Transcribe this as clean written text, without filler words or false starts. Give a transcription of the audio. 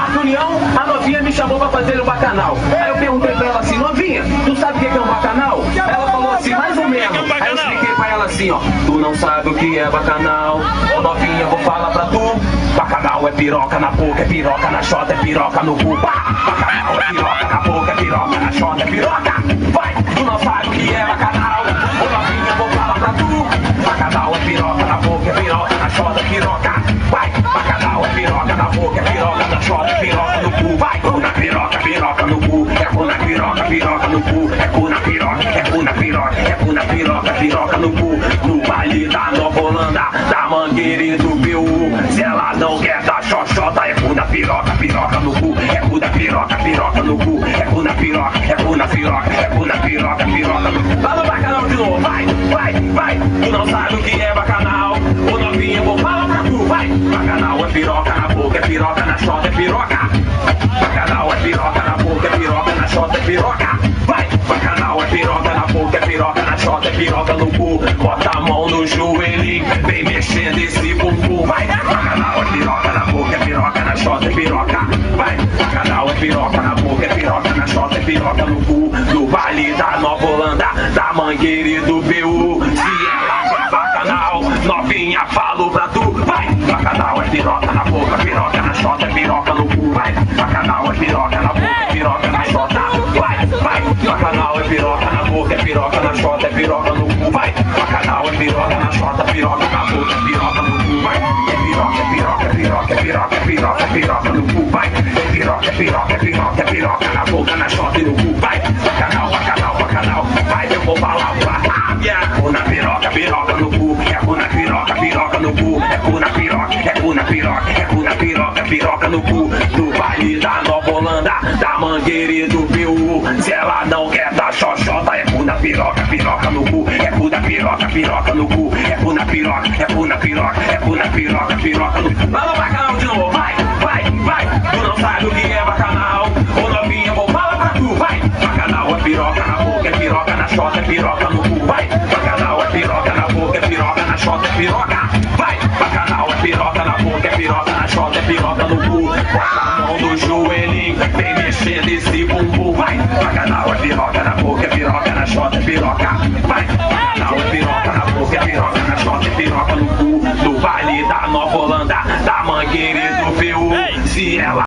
Parque União, a novinha me chamou pra fazer um bacanal. Aí eu perguntei pra ela assim, novinha, tu sabe o que é um bacanal? Ela falou assim, mais ou menos. Aí eu expliquei pra ela assim, ó, tu não sabe o que é bacanal. Ô novinha, vou falar pra tu. Bacanal é piroca na boca, é piroca na chota, é piroca no cu. Bacanal é piroca na boca, é piroca na chota, é piroca. Vai, tu não sabe o que é bacanal. Ô novinha, vou falar pra tu. Bacanal é piroca na boca, é piroca na chota, é piroca. Vai, bacanal é piroca na boca, é piroca na chota, é piroca no cu. Vai, cu na piroca, piroca no cu. É cu na piroca, piroca no cu. É cu na piroca, é cu na piroca, é cu na piroca, piroca no cu. No baile da Nova Holanda, da Mangueira e do BU. Se ela não quer dar xoxota, é cu na piroca, piroca no cu. É cu na piroca, piroca no cu. É cu na piroca, é cu na piroca, é cu na piroca, piroca no cu. Lá no bacanal de novo, vai, vai, vai. Tu não sabe o que é bacanal. Ô novinha, vou falar pra tu, vai. Bacanal é piroca na boca, é piroca na chota, é piroca. Bacanal é piroca na boca, é piroca na chota, é piroca. Vai, bacanal é piroca na boca, é piroca na chota, é piroca no cu. Bota a mão no joelhinho, vem mexendo esse bumbum. Vai, bacanal é piroca na boca, é piroca na chota, é piroca. Vai, bacanal é piroca na boca, é piroca na chota, é piroca no cu. No baile da Nova Holanda, da Mangueira e do BU. Se ela quer bacanal, novinha, falo pra tu. Vai, bacanal é piroca na boca, piroca na chota, é piroca no cu. Vai, bacanal é piroca na boca, é piroca na chota. Vai, vai, bacanal é piroca na boca, é piroca na chota, é piroca no cu. Vai, bacanal é piroca na chota, piroca na boca, é piroca no cu. Vai, é piroca, é piroca, é piroca, é piroca, é piroca, é piroca no cu. Vai, é piroca, é piroca, é piroca, é piroca na boca, na chota e no cu. Vai, bacanal, bacanal, bacanal. Vai, eu vou falar pra cu na piroca, piroca no cu. É cu na piroca, piroca no cu. É cu na piroca, é cu na piroca, é cu na piroca, piroca no cu. Do baile da Nova Holanda, da Mangueira e do BU. Se ela não quer dar xoxota, é cu na piroca, piroca no cu. É cu na piroca, piroca no cu. É cu na piroca, é cu na piroca, é cu na piroca, piroca no cu. Lá no bacanal de novo, vai, vai, vai. Tu não sabe o que é bacanal. Ô novinha, vou falar pra tu, vai. Bacanal é piroca na boca, é piroca na chota, é piroca no cu. Vai, bacanal é piroca na boca, é piroca na chota, é piroca. Vai, bacanal é piroca na boca, é piroca na chota, é piroca no cu. Bota a mão no joelhinho, vem mexendo esse bumbum. Vai, bacanal é piroca na boca, é piroca na chota, é piroca. Vai, bacanal é piroca na boca, é piroca na chota, é piroca no cu. Do baile da Nova Holanda, da Mangueira e do BU. Se ela